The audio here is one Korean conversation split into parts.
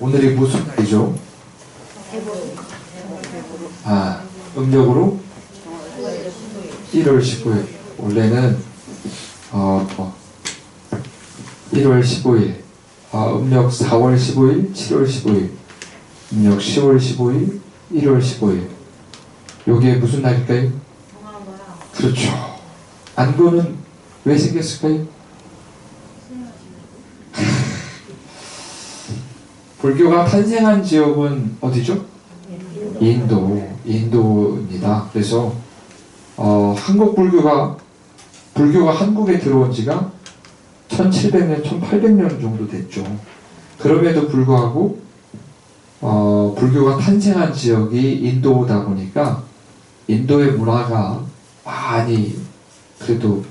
오늘이 무슨 날이죠? 음력으로 1월 15일. 원래는 1월 15일, 음력 4월 15일, 7월 15일, 음력 10월 15일, 1월 15일. 요게 무슨 날일까요? 그렇죠. 안거는 왜 생겼을까요? 불교가 탄생한 지역은 어디죠? 인도입니다. 그래서 한국 불교가 한국에 들어온 지가 1700년, 1800년 정도 됐죠. 그럼에도 불구하고 불교가 탄생한 지역이 인도다 보니까 인도의 문화가 많이 그래도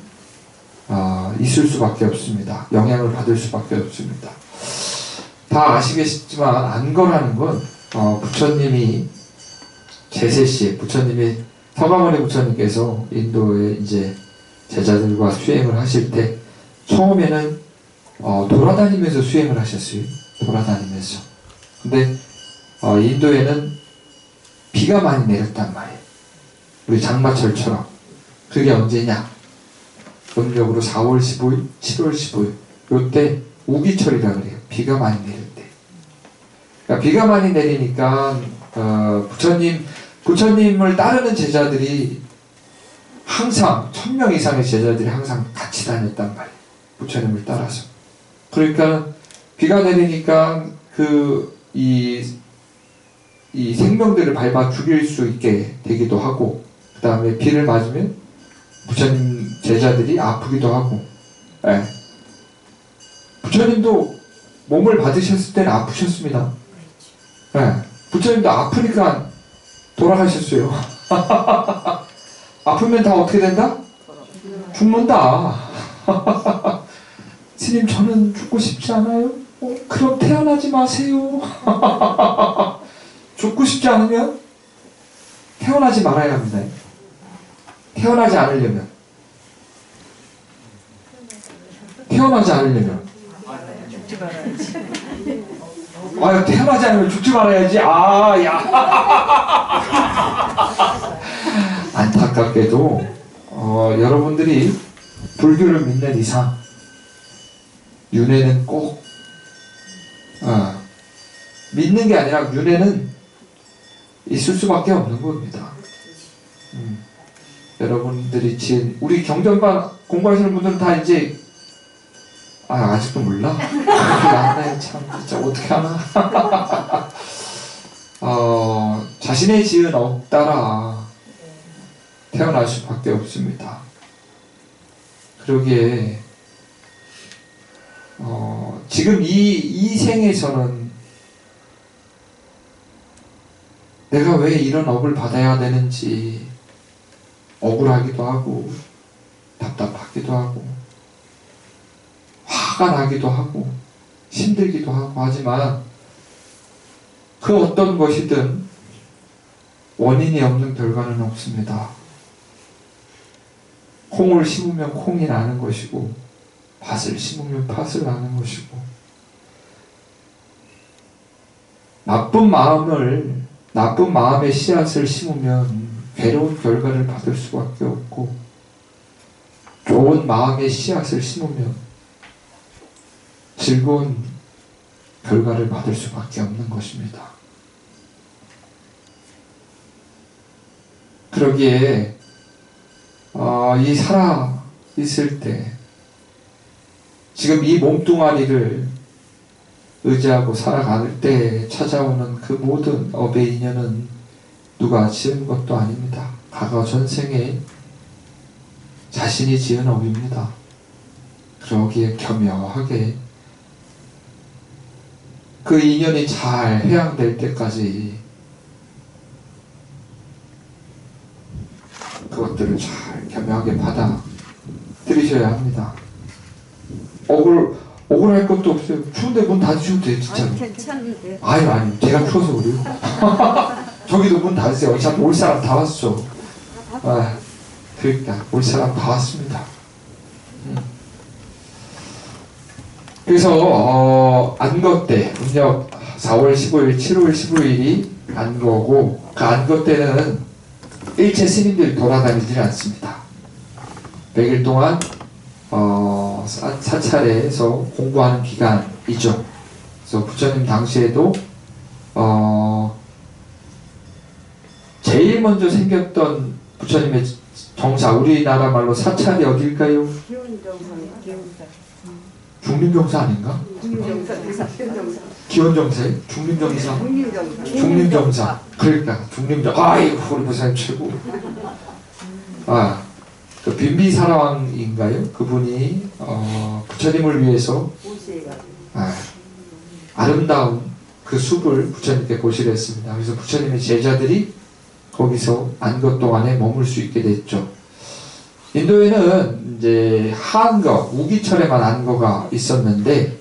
있을 수밖에 없습니다. 영향을 받을 수밖에 없습니다. 다 아시겠지만 안거라는 건 부처님이 제세시 부처님이 서가모니 부처님께서 인도에 이제 제자들과 수행을 하실 때 처음에는 돌아다니면서 수행을 하셨어요. 돌아다니면서. 근데 인도에는 비가 많이 내렸단 말이에요. 우리 장마철처럼. 그게 언제냐? 음력으로 4월 15일, 7월 15일. 요때 우기철이라 그래요. 비가 많이 내릴 때. 그러니까 비가 많이 내리니까 부처님을 따르는 제자들이 항상 1000명 이상의 제자들이 항상 같이 다녔단 말이에요. 부처님을 따라서. 그러니까 비가 내리니까 이 생명들을 밟아 죽일 수 있게 되기도 하고, 그 다음에 비를 맞으면 부처님 제자들이 아프기도 하고. 네. 부처님도 몸을 받으셨을 때는 아프셨습니다. 네. 부처님도 아프니까 돌아가셨어요. 아프면 다 어떻게 된다? 죽는다. 스님, 저는 죽고 싶지 않아요. 그럼 태어나지 마세요. 죽고 싶지 않으면 태어나지 말아야 합니다. 태어나지 않으려면 태어나지 않으면 죽지 말아야지. 안타깝게도 여러분들이 불교를 믿는 이상 윤회는 꼭 믿는 게 아니라 윤회는 있을 수밖에 없는 겁니다. 여러분들이 우리 경전반 공부하시는 분들은 다 이제 아직도 몰라? 참 진짜 어떻게 하나. 자신의 지은 업 따라 태어날 수밖에 없습니다. 그러기에 지금 이 생에서는 내가 왜 이런 업을 받아야 되는지 억울하기도 하고 답답하기도 하고 화가 나기도 하고 힘들기도 하고 하지만 그 어떤 것이든 원인이 없는 결과는 없습니다. 콩을 심으면 콩이 나는 것이고 팥을 심으면 팥을 나는 것이고, 나쁜 마음의 씨앗을 심으면 괴로운 결과를 받을 수밖에 없고, 좋은 마음의 씨앗을 심으면 즐거운 결과를 받을 수밖에 없는 것입니다. 그러기에 이 살아 있을 때 지금 이 몸뚱아리를 의지하고 살아갈 때 찾아오는 그 모든 업의 인연은 누가 지은 것도 아닙니다. 과거 전생에 자신이 지은 업입니다. 그러기에 겸허하게 그 인연이 잘 회양될 때까지 그것들을 잘 겸허하게 받아들이셔야 합니다. 억울할 것도 없어요. 추운데 문 닫으셔도 돼요, 진짜로. 괜찮은데. 아니, 제가 추워서 그래요. 저기도 문 닫으세요. 어차피 올 사람 다 왔어. 그러니까 올 사람 다 왔습니다. 그래서 안거 때 음력 4월 15일, 7월 15일이 안거고 그 안거 때는 일체 스님들이 돌아다니지 않습니다. 100일 동안 사찰에서 공부하는 기간이죠. 그래서 부처님 당시에도 제일 먼저 생겼던 부처님의 정사, 우리나라 말로 사찰이 어딜까요? 중림정사 아닌가? 기원정사, 중림정사, 중림정사. 그러니까 중림정. 아이고 우리 부사님 최고. 그 빈비사라왕인가요? 그분이 부처님을 위해서 아름다운 그 숲을 부처님께 고시를 했습니다. 그래서 부처님의 제자들이 거기서 안거 동안에 머물 수 있게 됐죠. 인도에는 이제 한거, 우기철에만 안거가 있었는데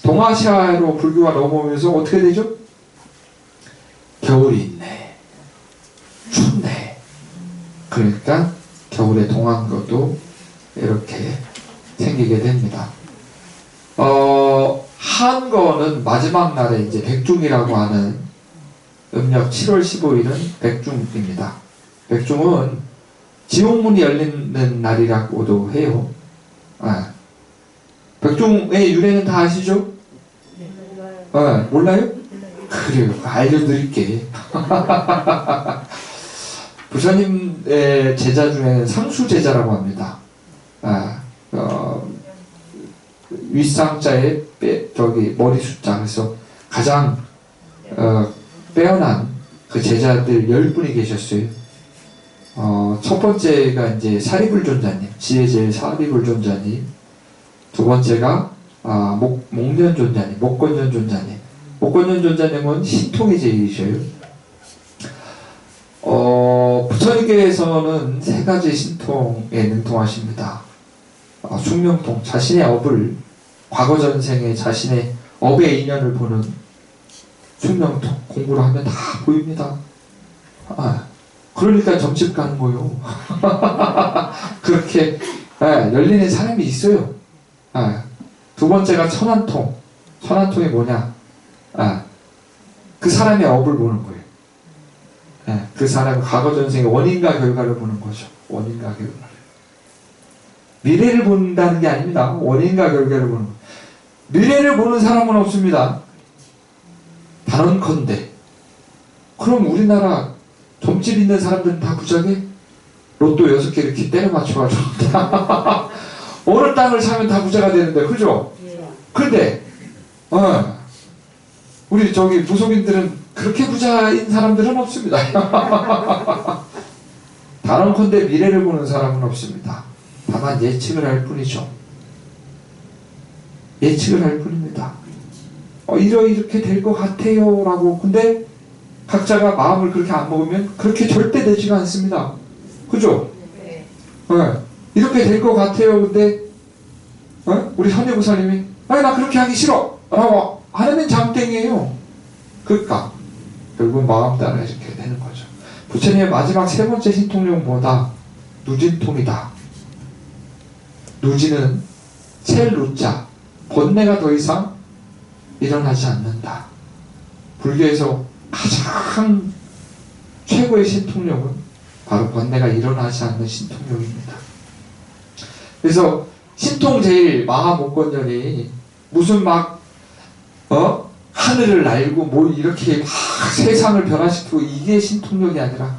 동아시아로 불교가 넘어오면서 어떻게 되죠? 겨울이 있네, 춥네. 그러니까 겨울에 동안거도 이렇게 생기게 됩니다. 한거는 마지막 날에 이제 백중이라고 하는 음력 7월 15일은 백중입니다. 백중은 지옥문이 열리는 날이라고도 해요. 백중의 유래는 다 아시죠? 몰라요? 그래요. 알려드릴게. 부처님의 제자 중에는 상수제자라고 합니다. 윗상자에 머리 숫자. 그래서 가장 빼어난 그 제자들 10분이 계셨어요. 첫 번째가 이제 사리불존자님, 지혜제일 사리불존자님. 두 번째가 목련존자님, 목건전존자님. 목건전존자님은 신통의 제일이셔요. 부처님께서는 세 가지 신통에 능통하십니다. 숙명통, 자신의 업을, 과거 전생에 자신의 업의 인연을 보는 숙명통, 공부를 하면 다 보입니다. 그러니까 점집 가는 거요. 그렇게 열리는 사람이 있어요. 두 번째가 천안통. 천안통이 뭐냐? 그 사람의 업을 보는 거예요. 그 사람의 과거 전생의 원인과 결과를 보는 거죠. 원인과 결과를. 미래를 본다는 게 아닙니다. 원인과 결과를 보는 거예요. 미래를 보는 사람은 없습니다. 단언컨대 그럼 우리나라 점집 있는 사람들은 다 부자게? 로또 6개 이렇게 때려 맞춰가지고 어느 땅을 사면 다 부자가 되는데, 그죠? 근데 우리 저기 무속인들은 그렇게 부자인 사람들은 없습니다. 단언컨대 미래를 보는 사람은 없습니다. 다만 예측을 할 뿐이죠. 예측을 할 뿐입니다. 이렇게 될 것 같아요 라고. 근데 각자가 마음을 그렇게 안 먹으면 그렇게 절대 되지가 않습니다. 그죠? 이렇게 될 것 같아요. 근데 우리 선예부사님이 나 그렇게 하기 싫어 라고 하면 장땡이에요. 그러니까 결국 마음 따라 이렇게 되는 거죠. 부처님의 마지막 세 번째 신통력은 뭐다? 누진통이다. 누진은 셀 누자, 번뇌가 더 이상 일어나지 않는다. 불교에서 가장 최고의 신통력은 바로 번뇌가 일어나지 않는 신통력입니다. 그래서 신통제일 마하목건전이 무슨 하늘을 날고 뭐 이렇게 막 세상을 변화시키고 이게 신통력이 아니라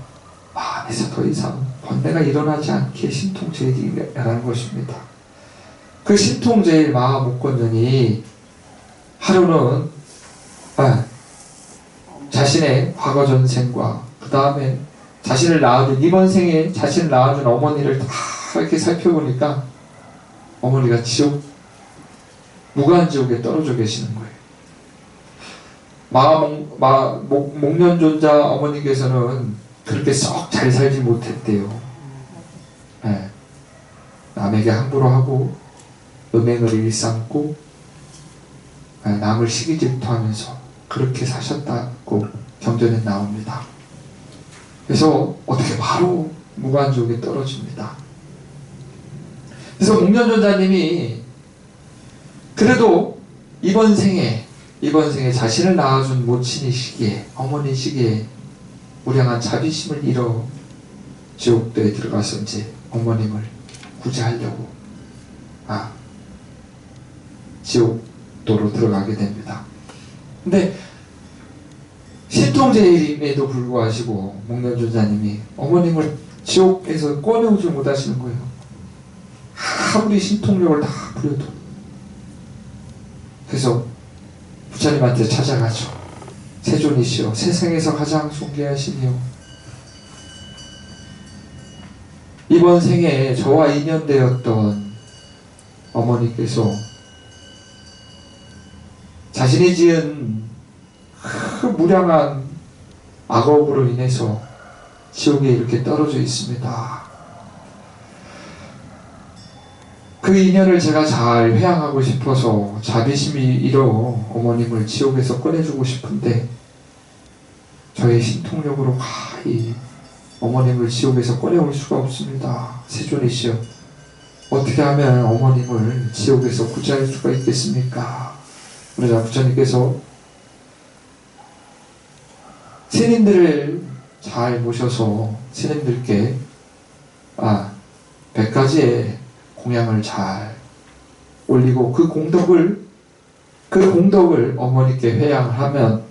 마음에서 더 이상 번뇌가 일어나지 않게 신통제일이라는 것입니다. 그 신통제일 마하목건전이 하루는 자신의 과거 전생과 그 다음에 자신을 낳아준, 이번 생에 자신을 낳아준 어머니를 다 이렇게 살펴보니까 어머니가 지옥, 무간지옥에 떨어져 계시는 거예요. 목련존자 어머니께서는 그렇게 썩 잘 살지 못했대요. 남에게 함부로 하고 음행을 일삼고 남을 시기 질투하면서 그렇게 사셨다고 경전에 나옵니다. 그래서 어떻게 바로 무간지옥에 떨어집니다. 그래서 목련존자님이 그래도 이번 생에 이번 생에 자신을 낳아준 모친이시기에, 어머니시기에 무량한 자비심을 잃어 지옥도에 들어가서 이제 어머님을 구제하려고 지옥도로 들어가게 됩니다. 근데 신통제임에도 불구하고 목련존자님이 어머님을 지옥에서 꺼내오지 못하시는 거예요. 아무리 신통력을 다 부려도. 그래서 부처님한테 찾아가죠. 세존이시여, 세상에서 가장 존귀하시니요, 이번 생에 저와 인연되었던 어머니께서 자신이 지은 그 무량한 악업으로 인해서 지옥에 이렇게 떨어져 있습니다. 그 인연을 제가 잘 회항하고 싶어서 자비심이 일어 어머님을 지옥에서 꺼내주고 싶은데 저의 신통력으로 가히 어머님을 지옥에서 꺼내올 수가 없습니다. 세존이시여, 어떻게 하면 어머님을 지옥에서 구제할 수가 있겠습니까? 그러자 부처님께서 스님들을 잘 모셔서 스님들께 100가지의 공양을 잘 올리고 그 공덕을 어머니께 회양을 하면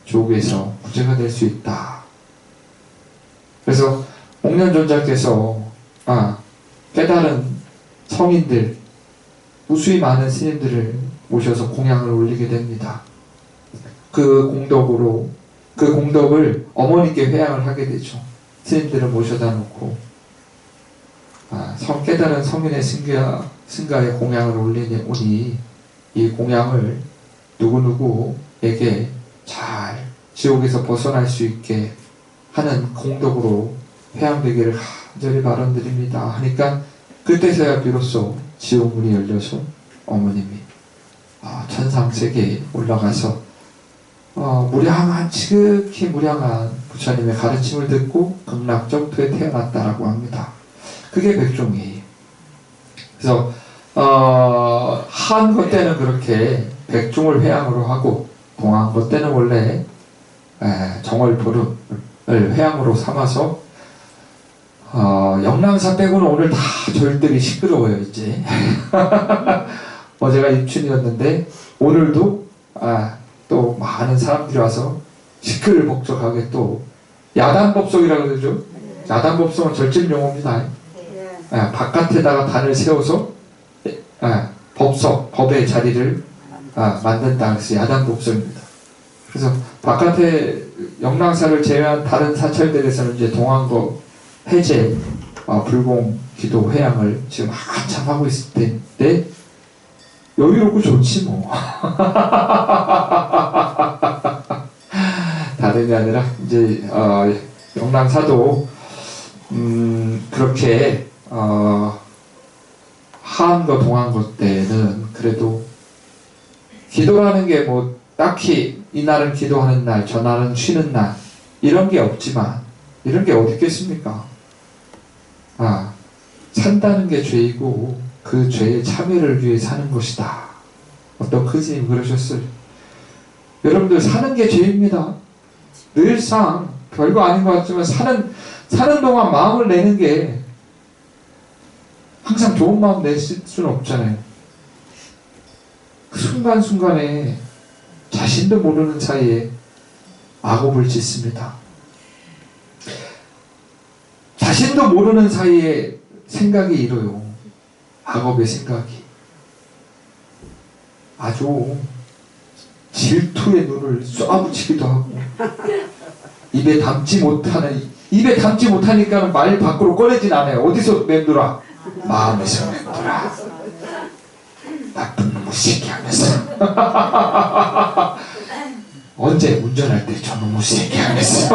지옥에서 구제가 될 수 있다. 그래서 목련존자께서 깨달은 성인들, 무수히 많은 스님들을 모셔서 공양을 올리게 됩니다. 그 공덕을 어머니께 회양을 하게 되죠. 스님들을 모셔다 놓고 깨달은 성인의 승가의 공양을 올리니 이 공양을 누구누구에게 잘 지옥에서 벗어날 수 있게 하는 공덕으로 회양되기를 간절히 바람드립니다. 하니까 그때서야 비로소 지옥문이 열려서 어머님이 천상세계에 올라가서 지극히 무량한 부처님의 가르침을 듣고 극락정토에 태어났다라고 합니다. 그게 백종이에요. 그래서 한거 때는 그렇게 백종을 회양으로 하고, 동한거 때는 원래 정월보름을 회양으로 삼아서 영랑사 빼고는 오늘 다 절들이 시끄러워요. 이제 어제가 입춘이었는데 오늘도 또 많은 사람들이 와서 시끌벅적하게 또 야단법석이라고 그러죠. 야단법석은 절집 용어입니다. 바깥에다가 단을 세워서 법의 자리를 만든다. 그래서 야단법석입니다. 그래서 바깥에 영랑사를 제외한 다른 사찰들에서는 이제 동안거 해제, 불공, 기도, 회양을 지금 한참 하고 있을 텐데 여유롭고 좋지 뭐. 다름이 아니라 이제 영랑사도 그렇게 한거 동안거 때는 그래도 기도라는 게 뭐 딱히 이날은 기도하는 날, 저날은 쉬는 날 이런 게 없지만, 이런 게 어디 있겠습니까? 산다는 게 죄이고 그 죄의 참여를 위해 사는 것이다. 어떤 큰 스님이 그러셨어요. 여러분들 사는 게 죄입니다. 늘상 별거 아닌 것 같지만 사는 동안 마음을 내는 게 항상 좋은 마음 낼 수는 없잖아요. 그 순간순간에 자신도 모르는 사이에 악업을 짓습니다. 자신도 모르는 사이에 생각이 일어요. 악업의 생각이. 아주 질투의 눈을 쏘아붙이기도 하고, 입에 담지 못하니까 말 밖으로 꺼내진 않아요. 어디서 맴돌아? 마음에서 맴돌아. 나쁜 놈의 새끼 하면서. 언제? 운전할 때 저놈의 새끼 하면서.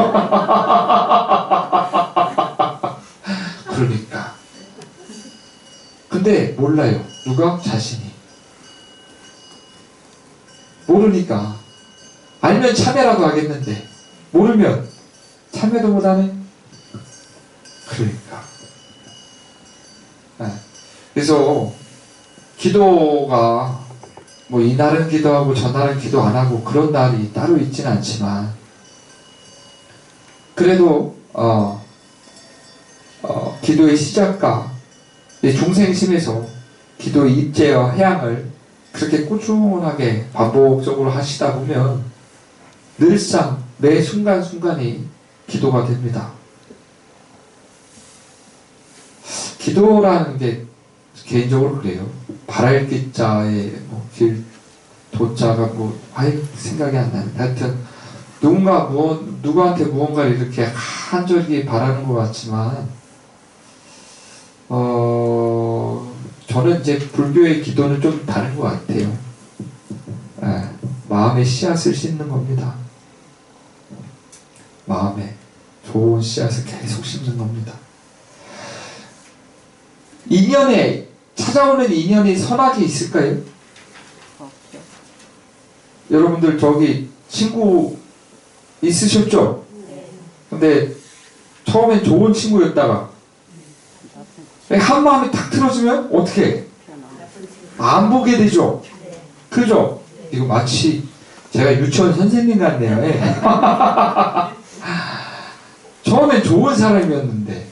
그러니까. 근데 몰라요. 누가? 자신이. 모르니까. 알면 참여라도 하겠는데 모르면 참여도 못하네. 그러니까. 그래서 기도가 뭐 이날은 기도하고 저날은 기도 안 하고 그런 날이 따로 있지는 않지만 그래도 기도의 시작과 중생심에서 기도의 입재와 해양을 그렇게 꾸준하게 반복적으로 하시다 보면 늘상 매 순간순간이 기도가 됩니다. 기도라는 게 개인적으로 그래요. 바랄 기자에 길 도자가 생각이 안 나요. 하여튼 누구한테 무언가를 이렇게 간절히 바라는 것 같지만 저는 이제 불교의 기도는 좀 다른 것 같아요. 마음의 씨앗을 심는 겁니다. 마음에 좋은 씨앗을 계속 심는 겁니다. 찾아오는 인연이 선악이 있을까요? 없죠. 여러분들 저기 친구 있으셨죠? 근데 처음엔 좋은 친구였다가 한 마음이 탁 틀어지면 어떻게 안 보게 되죠? 그죠? 이거 마치 제가 유치원 선생님 같네요. 처음엔 좋은 사람이었는데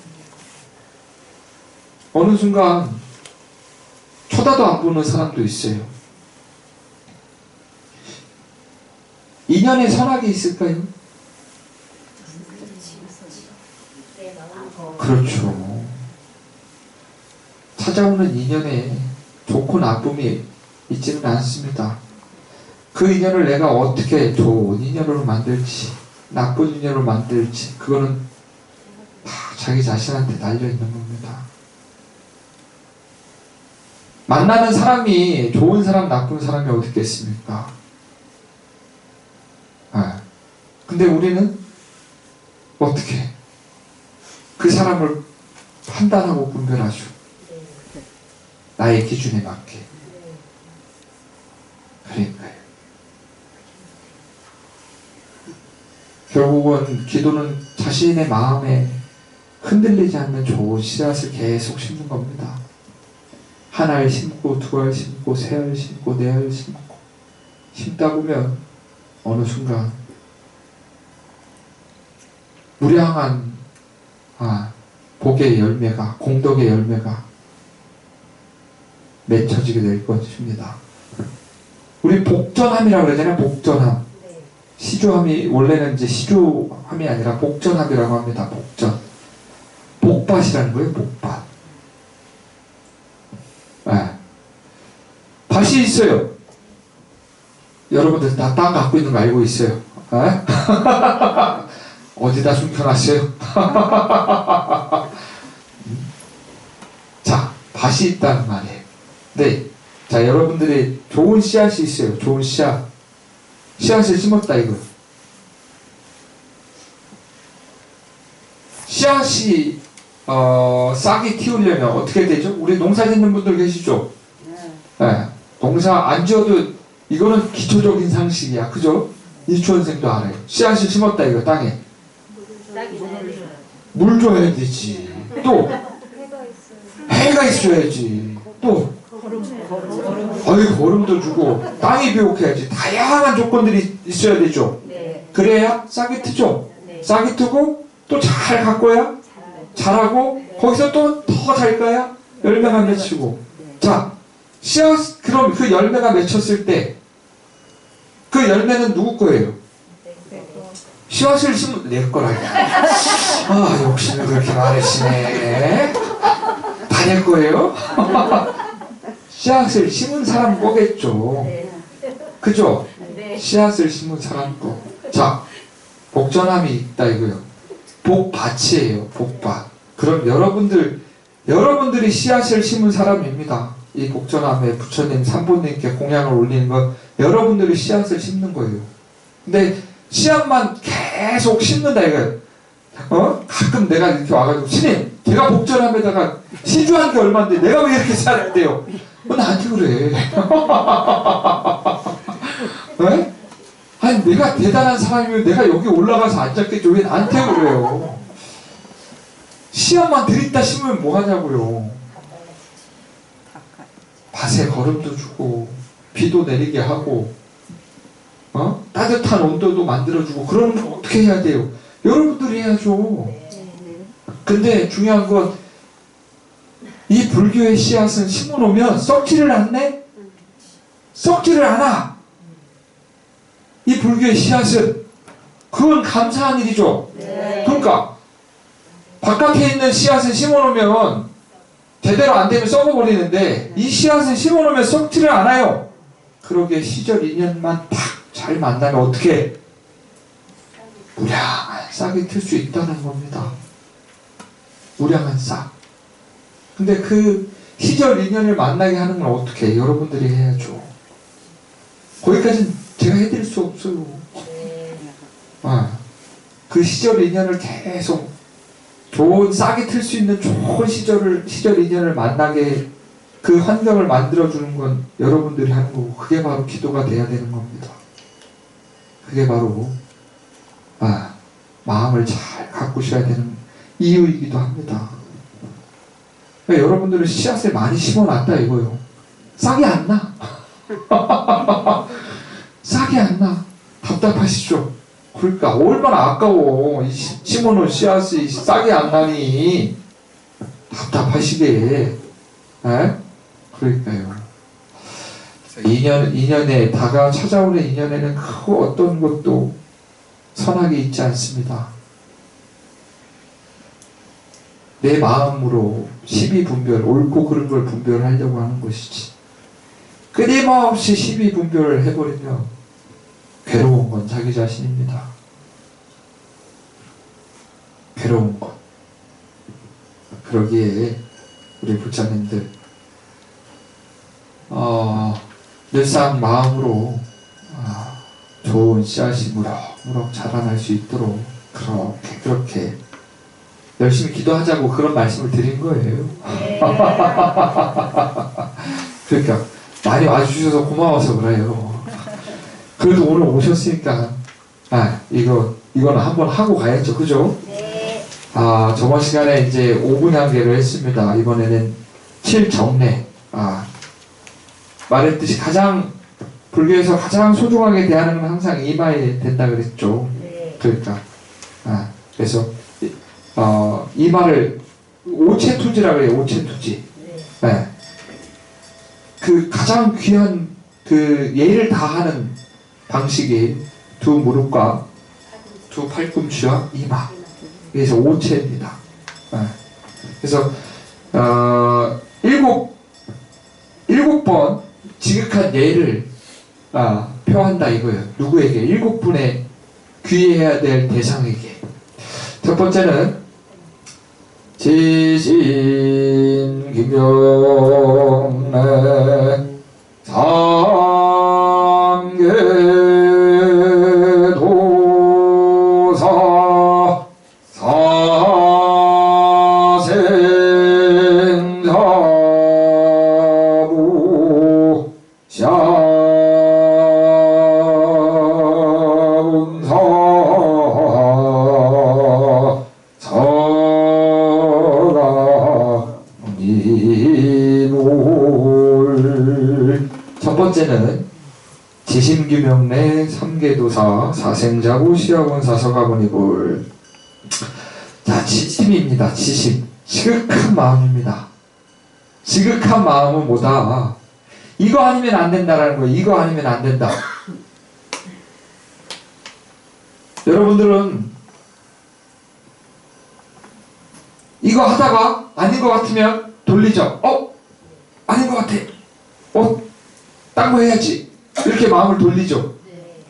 어느 순간 쳐다도 안 보는 사람도 있어요. 인연에 선악이 있을까요? 그렇죠. 찾아오는 인연에 좋고 나쁨이 있지는 않습니다. 그 인연을 내가 어떻게 좋은 인연으로 만들지 나쁜 인연으로 만들지 그거는 다 자기 자신한테 달려있는 겁니다. 만나는 사람이 좋은 사람 나쁜 사람이 어디 있겠습니까? 근데 우리는 어떻게 그 사람을 판단하고 분별하죠. 나의 기준에 맞게. 그러니까요. 결국은 기도는 자신의 마음에 흔들리지 않는 좋은 씨앗을 계속 심는 겁니다. 한 알 심고 두 알 심고 세 알 심고 네 알 심고 심다 보면 어느 순간 무량한 복의 열매가 공덕의 열매가 맺혀지게 될 것입니다. 우리 복전함이라고 그러잖아요. 복전함. 시조함이 원래는 이제 시조함이 아니라 복전함이라고 합니다. 복전. 복밭이라는 거예요. 복밭. 밭이 있어요. 여러분들 다 땅 갖고 있는 거 알고 있어요. 어디다 숨겨놨어요? 자, 밭이 있다는 말이에요. 네. 자, 여러분들이 좋은 씨앗이 있어요. 좋은 씨앗. 씨앗을 심었다, 이거. 씨앗이, 싹이 틔우려면 어떻게 되죠? 우리 농사 짓는 분들 계시죠? 네. 농사 안 지어도 이거는 기초적인 상식이야. 그죠? 유치원생도 알아요. 씨앗을 심었다, 이거, 땅에. 물 줘야 되지. 또, 해가 있어야지. 또, 거름도 주고, 땅이 비옥해야지. 다양한 조건들이 있어야 되죠. 그래야 싹이 트죠. 싹이 트고, 또 잘 가꿔야 자라고, 거기서 또 더 잘 까야 열매가 맺히고. 자, 씨앗, 그럼 그 열매가 맺혔을 때, 그 열매는 누구 거예요? 씨앗을 심은 내 거라고. 욕심을 그렇게 많으시네. 다 내 거예요? 씨앗을 심은 사람 거겠죠. 그죠? 씨앗을 심은 사람 거. 자, 복전함이 있다 이거요. 복밭이에요. 복밭. 그럼 여러분들이 씨앗을 심은 사람입니다. 이 복전함에 부처님 산보님께 공양을 올리는 건 여러분들이 씨앗을 심는 거예요. 근데 씨앗만 계속 심는다 이거예요. 가끔 내가 이렇게 와가지고 스님 제가 복전함에다가 시주한 게 얼마인데 내가 왜 이렇게 살아야 돼요? 나한테 그래. 네? 아니 내가 대단한 사람이면 내가 여기 올라가서 앉았겠죠. 왜 나한테 그래요? 씨앗만 들이다 심으면 뭐 하냐고요. 밭에 거름도 주고 비도 내리게 하고 따뜻한 온도도 만들어주고 그러면 어떻게 해야 돼요? 여러분들이 해야죠. 근데 중요한 건 이 불교의 씨앗은 심어놓으면 썩지를 않네? 썩지를 않아. 이 불교의 씨앗은 그건 감사한 일이죠. 그러니까 바깥에 있는 씨앗은 심어놓으면 제대로 안 되면 썩어버리는데 이 씨앗은 심어놓으면 썩지를 않아요. 그러게 시절 인연만 딱 잘 만나면 어떻게 무량한 싹이 틀 수 있다는 겁니다. 무량한 싹. 근데 그 시절 인연을 만나게 하는 건 어떻게 해요? 여러분들이 해야죠. 거기까지는 제가 해드릴 수 없어요. 그 시절 인연을 계속 좋은 싹이 틀 수 있는 좋은 시절 인연을 만나게 그 환경을 만들어주는 건 여러분들이 하는 거고 그게 바로 기도가 돼야 되는 겁니다. 그게 바로 마음을 잘 가꾸셔야 되는 이유이기도 합니다. 그러니까 여러분들은 씨앗을 많이 심어놨다 이거요. 싹이 안 나. 싹이 안 나. 답답하시죠? 그러니까 얼마나 아까워. 심어놓은 씨앗이 싹이 안 나니 답답하시게. 그러니까요. 인연에 찾아오는 인연에는 그 어떤 것도 선악이 있지 않습니다. 내 마음으로 시비분별, 옳고 그른 걸 분별하려고 하는 것이지. 끊임없이 시비분별을 해버리면 괴로운 건 자기 자신입니다. 괴로운 것. 그러기에 우리 부처님들 늘상 마음으로 좋은 씨앗이 무럭무럭 자라날 수 있도록 그렇게 열심히 기도하자고 그런 말씀을 드린 거예요. 그러니까 많이 와주셔서 고마워서 그래요. 그래도 오늘 오셨으니까 이거는 한번 하고 가야죠. 그죠? 네. 저번 시간에 이제 5분향계를 했습니다. 이번에는 7정례. 말했듯이 불교에서 가장 소중하게 대하는 건 항상 이마에 된다 그랬죠. 네. 그러니까 그래서 이마를 오체투지라고 해요. 오체투지. 네. 그 가장 귀한 그 예를 다하는 방식이 두 무릎과 두 팔꿈치와 이마. 그래서 오체입니다. 그래서 일곱 번 지극한 예를 표한다 이거예요. 누구에게? 7분의 귀해야 될 대상에게. 첫 번째는 지신 김영래 상계 도사 사생사부 샤운사 첫 번째는 지심규명내 삼계도사 사생자부 시학원사 서가모니불. 자, 지심입니다. 지심. 지극한 마음입니다. 지극한 마음은 뭐다? 이거 아니면 안 된다라는 거예요. 이거 아니면 안 된다. 여러분들은 이거 하다가 아닌 것 같으면 돌리죠. 아닌 것 같아. 딴 거 해야지. 이렇게 마음을 돌리죠.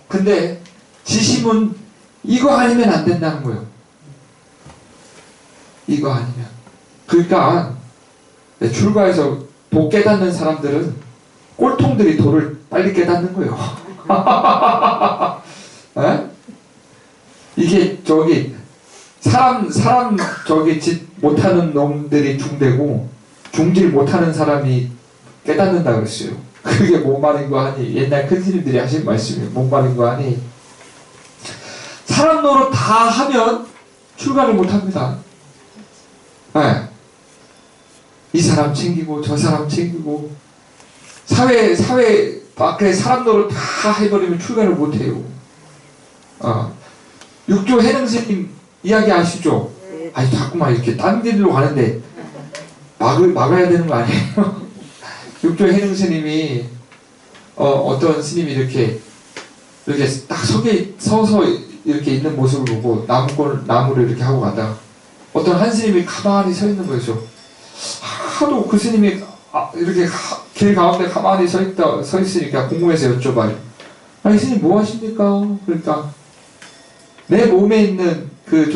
근데 지심은 이거 아니면 안 된다는 거예요. 이거 아니면. 그러니까 출가해서 도 깨닫는 사람들은 꼴통들이 도를 빨리 깨닫는 거예요. 이게 사람 짓 못하는 놈들이 중되고 중질 못하는 사람이 깨닫는다 그랬어요. 그게 뭔 말인 거 아니? 옛날 큰 스님들이 하신 말씀이에요. 뭔 말인 거 아니? 사람 노릇 다 하면 출가를 못합니다. 이 사람 챙기고 저 사람 챙기고 사회 밖에 사람 노릇 다 해버리면 출가를 못해요. 육조 해능스님 이야기 아시죠? 아니 자꾸만 이렇게 딴 길로 가는데 막아야 되는 거 아니에요? 육조 해능스님이 어떤 스님이 이렇게 딱 서서 이렇게 있는 모습을 보고 나무를 이렇게 하고 가다가 어떤 한 스님이 가만히 서 있는 거죠. 하도 그 스님이 이렇게 길 가운데 가만히 서 있으니까 궁금해서 여쭤봐요. 아니 스님 뭐 하십니까? 그러니까 내 몸에 있는 그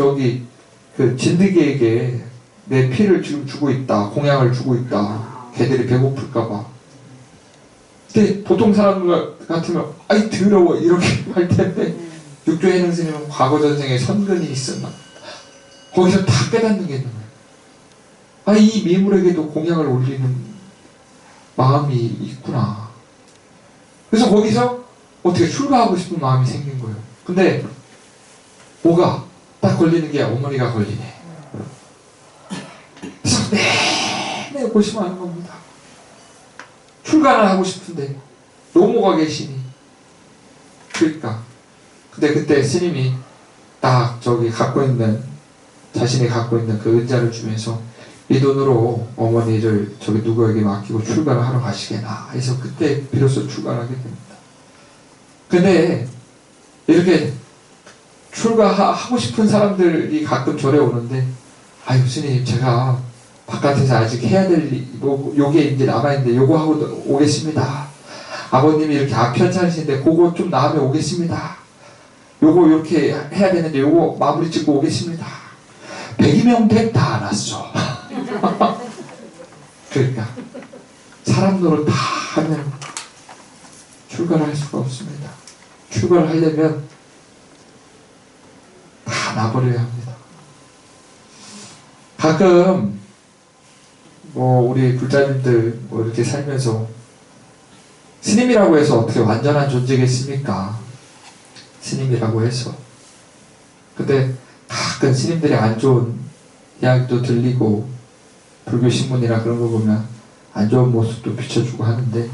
진드기에게 내 피를 지금 주고 있다. 공양을 주고 있다. 걔들이 배고플까봐. 근데 보통 사람들 같으면 아이 더러워 이렇게 할 텐데 육조 해능 스님은 과거 전생에 선근이 있었나 거기서 다 깨닫는 게 있는 거예요. 이 미물에게도 공양을 올리는 마음이 있구나. 그래서 거기서 어떻게 출가하고 싶은 마음이 생긴 거예요. 근데 뭐가 딱 걸리는 게 어머니가 걸리네. 그래서 내내 고심하는 겁니다. 출가를 하고 싶은데 노모가 계시니. 그러니까 근데 그때 스님이 딱 자신이 갖고 있는 그 은자를 주면서 이 돈으로 어머니를 누구에게 맡기고 출가를 하러 가시게나 해서 그때 비로소 출가를 하게 됩니다. 근데 이렇게 출가하고 싶은 사람들이 가끔 절에 오는데 아유 스님 제가 바깥에서 아직 해야 될 요게 이제 남아있는데 요거 하고 오겠습니다. 아버님이 이렇게 편찮으신데 그거 좀 나으면 오겠습니다. 요거 이렇게 해야 되는데 요거 마무리 짓고 오겠습니다. 100이면 100 다 안 왔어. 그러니까 사람 노릇 다 하면 출가를 할 수가 없습니다. 출가를 하려면 다 놔버려야 합니다. 가끔 우리 불자님들 이렇게 살면서 스님이라고 해서 어떻게 완전한 존재겠습니까? 스님이라고 해서. 근데 가끔 스님들이 안 좋은 이야기도 들리고 불교 신문이나 그런 거 보면 안 좋은 모습도 비춰주고 하는데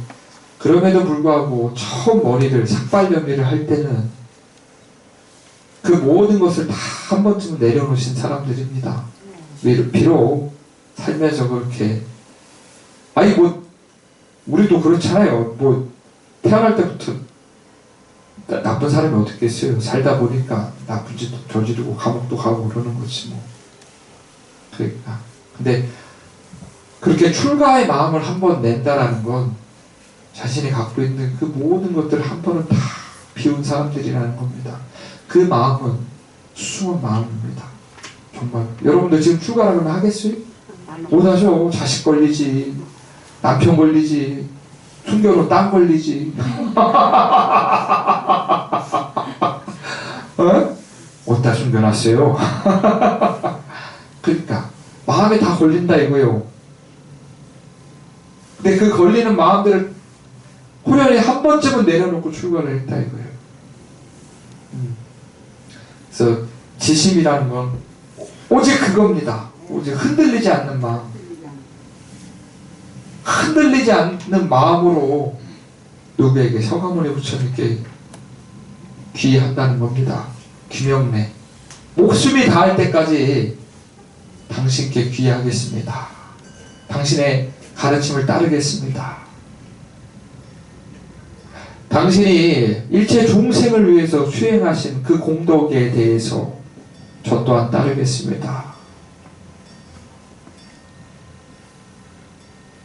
그럼에도 불구하고 처음 머리를 삭발염리를 할 때는 그 모든 것을 다 한 번쯤은 내려놓으신 사람들입니다. 비록 살면서 그렇게 우리도 그렇잖아요. 태어날 때부터 나쁜 사람이 어떻겠어요. 살다 보니까 나쁜 짓도 저지르고 감옥도 가고 그러는 거지 뭐. 그러니까 근데 그렇게 출가의 마음을 한번 낸다라는 건 자신이 갖고 있는 그 모든 것들을 한 번은 다 비운 사람들이라는 겁니다. 그 마음은 수수한 마음입니다. 정말 여러분들 지금 출가라 그러면 하겠어요? 못하죠. 자식 걸리지, 남편 걸리지, 순교로 땅 걸리지. 어디다 숨겨놨어요? 그러니까 마음에 다 걸린다 이거예요. 근데 그 걸리는 마음들을 호련히 한 번쯤은 내려놓고 출가를 했다 이거예요. 그래서 지심이라는 건 오직 그겁니다. 오직 흔들리지 않는 마음. 흔들리지 않는 마음으로 누구에게 서가모니 부처님께 귀의한다는 겁니다. 귀명내. 목숨이 다할 때까지 당신께 귀의하겠습니다. 당신의 가르침을 따르겠습니다. 당신이 일체 중생을 위해서 수행하신 그 공덕에 대해서 저 또한 따르겠습니다.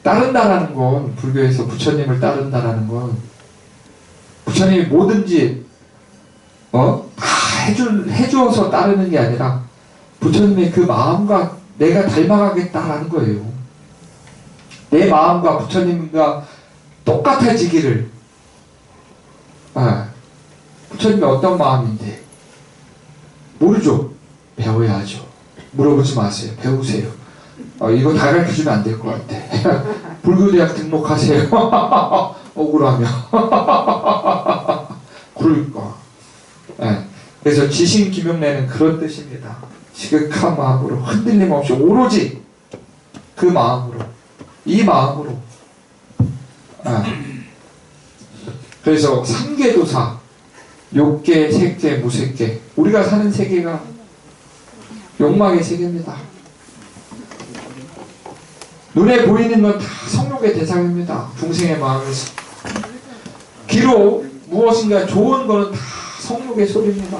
따른다라는 건, 불교에서 부처님을 따른다라는 건 부처님이 뭐든지 다 해주어서 따르는 게 아니라 부처님의 그 마음과 내가 닮아가겠다라는 거예요. 내 마음과 부처님과 똑같아지기를. 부처님이 어떤 마음인데 모르죠? 배워야죠. 물어보지 마세요. 배우세요. 이거 다 가르쳐주면 안 될 것 같아. 불교대학 등록하세요. 억울하며. 그러니까. 그래서 지신기명내는 그런 뜻입니다. 지극한 마음으로 흔들림 없이 오로지 그 마음으로, 이 마음으로 그래서 삼계도사, 욕계, 색계, 무색계. 우리가 사는 세계가 욕망의 세계입니다. 눈에 보이는 건 다 성욕의 대상입니다. 중생의 마음에서. 귀로 무엇인가 좋은 거는 다 성욕의 소리입니다.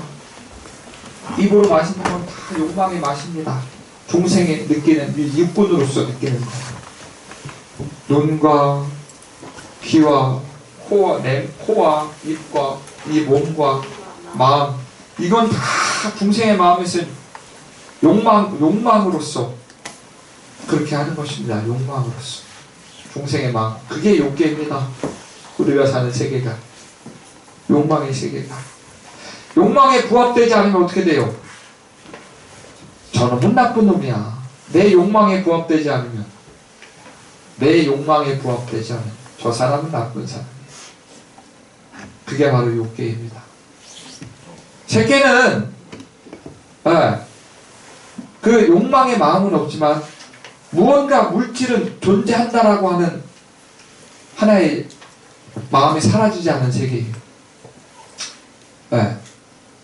입으로 마시는 건 다 욕망의 맛입니다. 중생이 느끼는, 육군으로서 느끼는 거. 눈과 귀와 코와 입과 이 몸과 마음, 이건 다 중생의 마음에서 욕망으로서 그렇게 하는 것입니다. 욕망으로서. 중생의 마음. 그게 욕계입니다. 우리가 사는 세계가. 욕망의 세계가. 욕망에 부합되지 않으면 어떻게 돼요? 저놈은 나쁜 놈이야. 내 욕망에 부합되지 않으면, 내 욕망에 부합되지 않으면 저 사람은 나쁜 사람이에요. 그게 바로 욕계입니다. 색계는 그 욕망의 마음은 없지만 무언가 물질은 존재한다라고 하는 하나의 마음이 사라지지 않은 세계예요.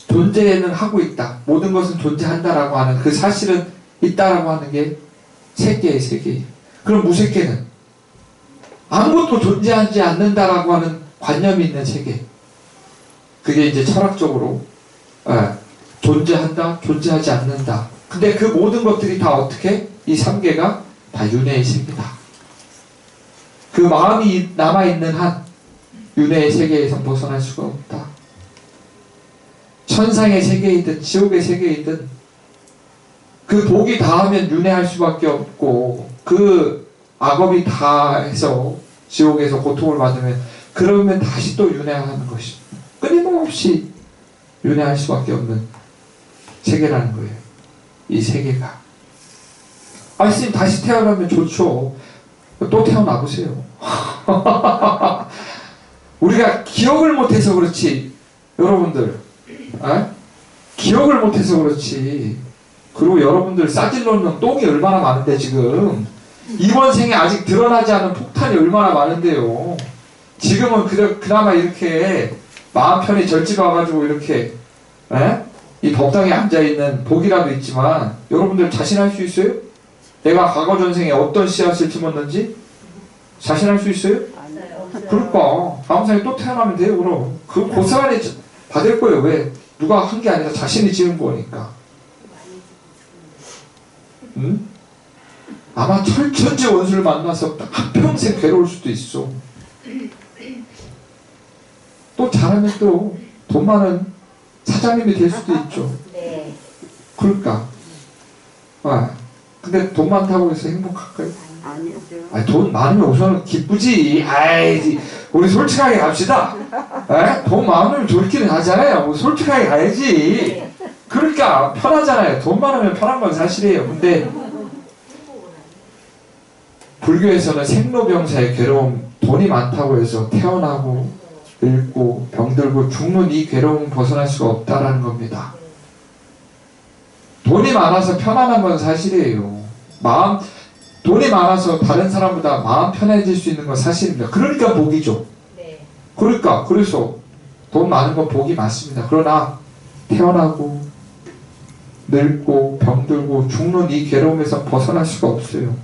존재는 하고 있다. 모든 것은 존재한다라고 하는 그 사실은 있다라고 하는 게 색계의 세계예요. 그럼 무색계는 아무것도 존재하지 않는다라고 하는 관념이 있는 세계. 그게 이제 철학적으로 존재한다, 존재하지 않는다. 근데 그 모든 것들이 다 어떻게? 이 삼계가 다 윤회의 세계다. 그 마음이 남아있는 한 윤회의 세계에서 벗어날 수가 없다. 천상의 세계이든 지옥의 세계이든 그 복이 다하면 윤회할 수밖에 없고, 그 악업이 다해서 지옥에서 고통을 받으면 그러면 다시 또 윤회하는 것이 끊임없이 윤회할 수밖에 없는 세계라는 거예요. 이 세계가. 스님 다시 태어나면 좋죠. 또 태어나 보세요. 우리가 기억을 못해서 그렇지, 여러분들. 기억을 못해서 그렇지. 그리고 여러분들 싸질러 놓은 똥이 얼마나 많은데 지금. 이번 생에 아직 드러나지 않은 폭탄이 얼마나 많은데요. 지금은 그나마 이렇게 마음 편히 절집 와가지고 이렇게 이 법당에 앉아있는 복이라도 있지만, 여러분들 자신할 수 있어요? 내가 과거 전생에 어떤 씨앗을 심었는지 자신할 수 있어요? 그러니까 다음 생에 또 태어나면 돼요. 그럼 그 고스란히 받을 거예요. 왜? 누가 한 게 아니라 자신이 지은 거니까. 응? 아마 철천지 원수를 만나서 한평생 괴로울 수도 있어. 또 잘하면 또 돈 많은 사장님이 될 수도 있죠. 그러니까. 근데 돈 많다고 해서 행복할까요? 아니죠. 돈 많으면 우선은 기쁘지. 우리 솔직하게 갑시다. 돈 많으면 좋기는 하잖아요. 솔직하게 가야지. 그러니까 편하잖아요. 돈 많으면 편한 건 사실이에요. 근데 불교에서는 생로병사의 괴로움, 돈이 많다고 해서 태어나고 늙고 병들고 죽는 이 괴로움 벗어날 수가 없다라는 겁니다. 돈이 많아서 편안한 건 사실이에요. 돈이 많아서 다른 사람보다 마음 편해질 수 있는 건 사실입니다. 그러니까 복이죠. 그래서 돈 많은 건 복이 맞습니다. 그러나 태어나고 늙고 병들고 죽는 이 괴로움에서 벗어날 수가 없어요.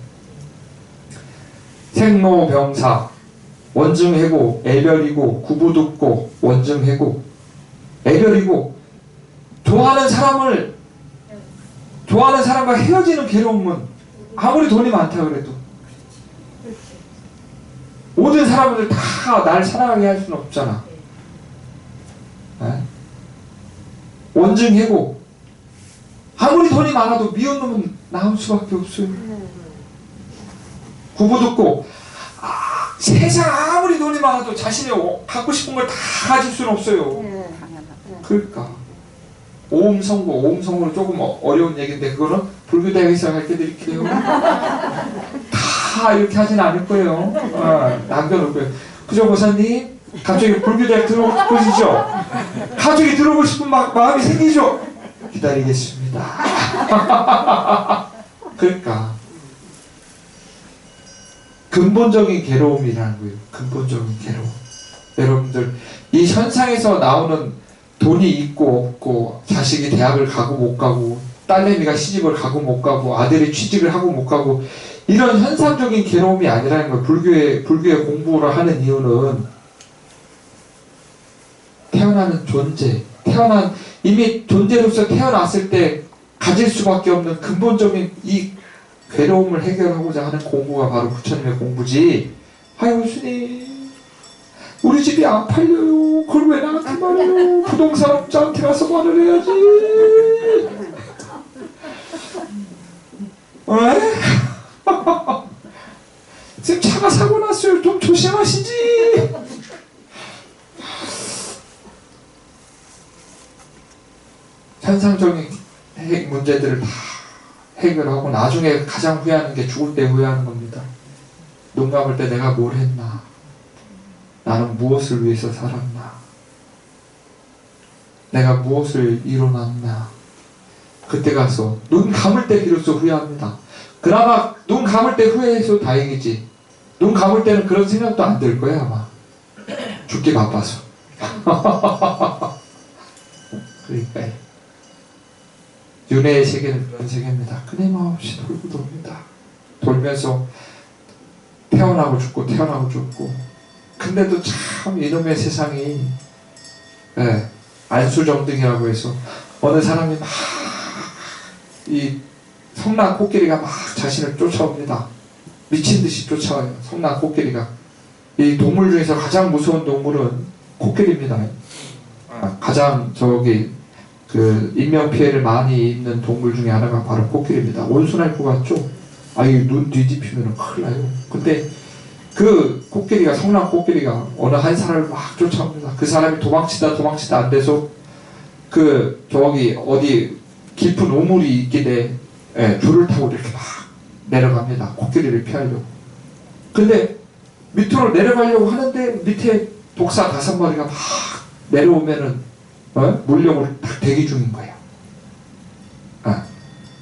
생로병사, 원증해고, 애별이고, 구부듣고, 원증해고, 애별이고, 좋아하는 사람과 헤어지는 괴로움은 아무리 돈이 많다 그래도 모든 사람들 다 날 사랑하게 할 수는 없잖아. 원증해고, 아무리 돈이 많아도 미운 놈은 나올 수밖에 없어요. 구부듣고, 세상 아무리 돈이 많아도 자신이 갖고 싶은 걸 다 가질 수는 없어요. 그러니까 오음성고는 조금 어려운 얘기인데 그거는 불교대학에서 가르쳐드릴게요. 다 이렇게 하진 않을 거예요. 남겨놓을 거예요. 그죠, 고사님? 갑자기 불교대학 들어오고 싶으시죠? 갑자기 들어오고 싶은 마음이 생기죠? 기다리겠습니다. 그러니까 근본적인 괴로움이라는 거예요. 근본적인 괴로움. 여러분들 이 현상에서 나오는 돈이 있고 없고, 자식이 대학을 가고 못 가고, 딸내미가 시집을 가고 못 가고, 아들이 취직을 하고 못 가고, 이런 현상적인 괴로움이 아니라는 거예요. 불교의 공부를 하는 이유는 태어나는 존재, 이미 존재로서 태어났을 때 가질 수밖에 없는 근본적인 이 괴로움을 해결하고자 하는 공부가 바로 부처님의 공부지. 아유 스님, 우리 집이 안 팔려요. 그걸 왜 나한테 말해요? 부동산 업자한테 가서 말을 해야지. 왜? 지금 차가 사고 났어요. 좀 조심하시지. 현상적인 문제들을 다 해결하고 나중에 가장 후회하는 게 죽을 때 후회하는 겁니다. 눈 감을 때 내가 뭘 했나? 나는 무엇을 위해서 살았나? 내가 무엇을 이뤄놨나? 그때 가서 눈 감을 때 비로소 후회합니다. 그나마 눈 감을 때 후회해서 다행이지. 눈 감을 때는 그런 생각도 안 들 거야 아마. 죽기 바빠서. 그러니까요. 윤회의 세계는 그런 세계입니다. 끊임없이 돌고 돕니다. 돌면서 태어나고 죽고 태어나고 죽고. 근데도 참 이놈의 세상이 안수정등이라고 해서 어느 사람이 막 이 성난 코끼리가 막 자신을 쫓아옵니다. 미친듯이 쫓아와요. 성난 코끼리가. 이 동물 중에서 가장 무서운 동물은 코끼리입니다. 가장 그 인명피해를 많이 입는 동물 중에 하나가 바로 코끼리입니다. 온순할 것 같죠? 이 눈 뒤집히면 큰일 나요. 근데 그 코끼리가, 성난 코끼리가 어느 한 사람을 막 쫓아옵니다. 그 사람이 도망치다 안 돼서 어디 깊은 우물이 있길래 줄을 타고 이렇게 막 내려갑니다. 코끼리를 피하려고. 근데 밑으로 내려가려고 하는데 밑에 독사 5마리가 막 내려오면은 물려고 딱 대기 중인 거예요.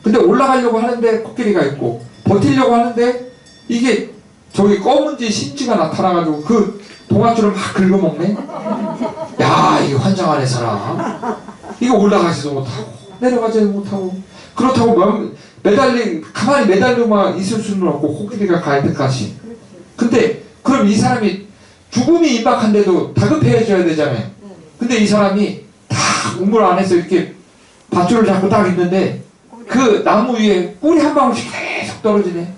근데 올라가려고 하는데 코끼리가 있고, 버티려고 하는데 이게 검은지 신지가 나타나가지고 그 동아줄을 막 긁어먹네. 야, 이거 환장하네 사람. 이거 올라가지도 못하고 내려가지도 못하고, 그렇다고 가만히 매달려만 있을 수는 없고, 코끼리가 갈 때까지. 근데 그럼 이 사람이 죽음이 임박한데도 다급해져야 되잖아요. 근데 이 사람이 딱 우물 안에서 이렇게 밧줄을 잡고 딱 있는데 그 나무 위에 꿀이 한 방울씩 계속 떨어지네.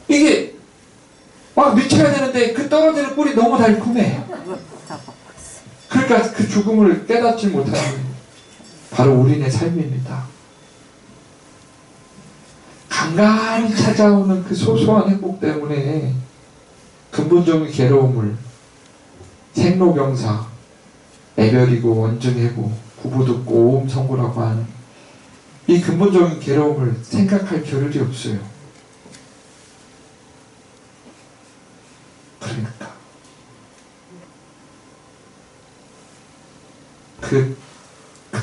이게 막 미쳐야 되는데 그 떨어지는 꿀이 너무 달콤해. 그러니까 그 죽음을 깨닫지 못하는 게 바로 우리네 삶입니다. 간간히 찾아오는 그 소소한 행복 때문에 근본적인 괴로움을 생로병사, 애별이고 원증해고 부부듣고 오음성고라고 하는 이 근본적인 괴로움을 생각할 겨를이 없어요. 그러니까 그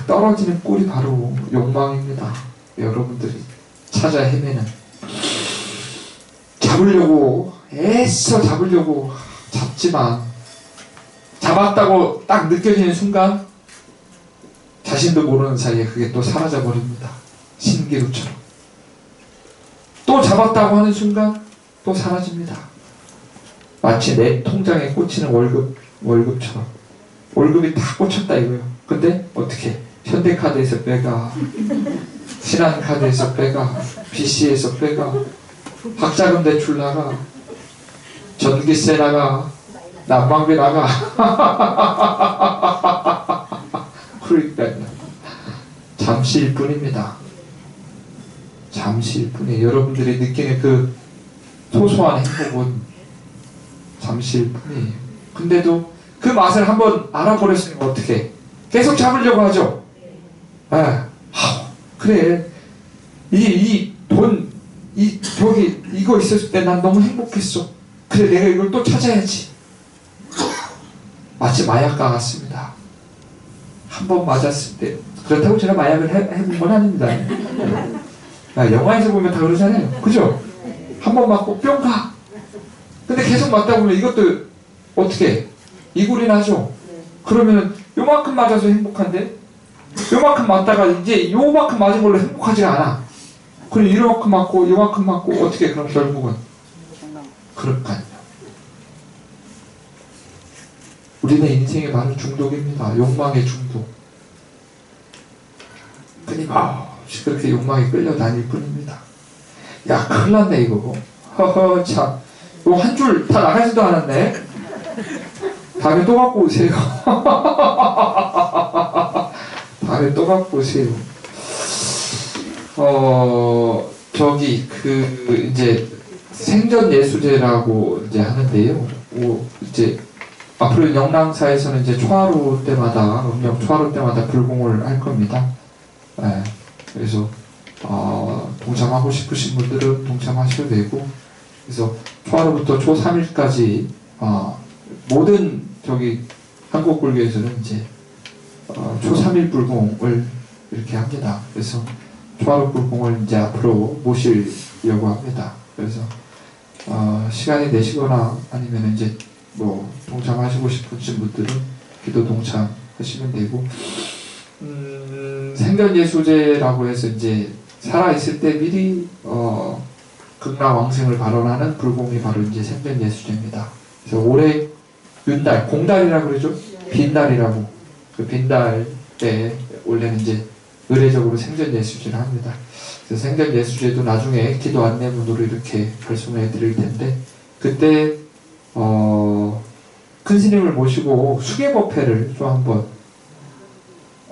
떨어지는 꿀이 바로 욕망입니다. 여러분들이 찾아 헤매는, 애써 잡으려고 잡지만 잡았다고 딱 느껴지는 순간 자신도 모르는 사이에 그게 또 사라져 버립니다. 신기루처럼. 또 잡았다고 하는 순간 또 사라집니다. 마치 내 통장에 꽂히는 월급처럼. 월급이 다 꽂혔다 이거예요. 근데 어떻게? 현대카드에서 빼가, 신한카드에서 빼가, BC에서 빼가, 학자금 대출 나가, 전기세 나가, 난방비 나가. 그러니까요. 잠시일 뿐입니다. 잠시일 뿐이에요. 여러분들이 느끼는 그 소소한 행복은 잠시일 뿐이에요. 근데도 그 맛을 한번 알아버렸으니까 어떻게? 계속 잡으려고 하죠. 그래. 이거 있었을 때 난 너무 행복했어. 그래, 내가 이걸 또 찾아야지. 마치 마약과 같습니다. 한 번 맞았을 때, 그렇다고 제가 마약을 해본 건 아닙니다. 영화에서 보면 다 그러잖아요. 그죠? 한 번 맞고 뿅 가. 근데 계속 맞다 보면 이것도 어떻게? 이골이 나죠? 그러면은 요만큼 맞아서 행복한데 요만큼 맞다가 이제 요만큼 맞은 걸로 행복하지가 않아. 그럼 이만큼 맞고 요만큼 맞고 어떻게 그럼 결국은 그럴까요? 우리는 인생의 바로 중독입니다. 욕망의 중독. 끊임없이 그렇게 욕망에 끌려다닐 뿐입니다. 야, 큰일 났네 이거. 허허 참. 이거 한 줄 다 나가지도 않았네. 다음에 또 갖고 오세요. 다음에 또 갖고 오세요. 저기 이제 생전 예수제라고 이제 하는데요. 이제 앞으로 영랑사에서는 이제 초하루 때마다 음력 초하루 때마다 불공을 할 겁니다. 네, 그래서 동참하고 싶으신 분들은 동참하셔도 되고, 그래서 초하루부터 초 3일까지 모든 저기 한국 불교에서는 이제 초 3일 불공을 이렇게 합니다. 그래서 초하루 불공을 이제 앞으로 모시려고 합니다. 그래서 시간이 되시거나 아니면 이제 뭐 동참하시고 싶으신 분들은 기도 동참하시면 되고, 생전예수제라고 해서 이제 살아있을 때 미리 극락왕생을 발언하는 불공이 바로 이제 생전예수제입니다. 그래서 올해 윤달, 공달이라고 그러죠? 빈달이라고. 그 빈달 때 원래는 이제 의례적으로 생전예수제를 합니다. 그래서 생전예수제도 나중에 기도 안내문으로 이렇게 발송해 드릴 텐데, 그때 큰 스님을 모시고 수계법회를 좀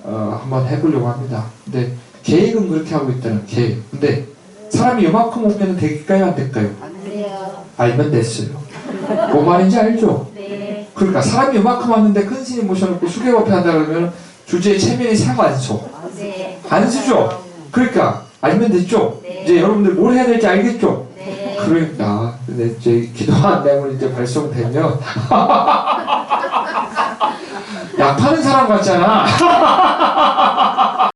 한번 해보려고 합니다. 근데 계획은 그렇게 하고 있다는 계획. 근데 사람이 요만큼 오면 될까요? 안 될까요? 안 돼요. 알면 됐어요. 뭔 말인지 알죠? 네. 그러니까 사람이 요만큼 왔는데 큰 스님 모셔놓고 수계법회 한다 그러면 주제에 체면이 사고 안 써. 네. 안 쓰죠? 그러니까 알면 됐죠? 네. 이제 여러분들 뭘 해야 될지 알겠죠? 네. 그러니까 근데 이제 기도 안내문이 이제 발송되면 약 파는 사람 같잖아.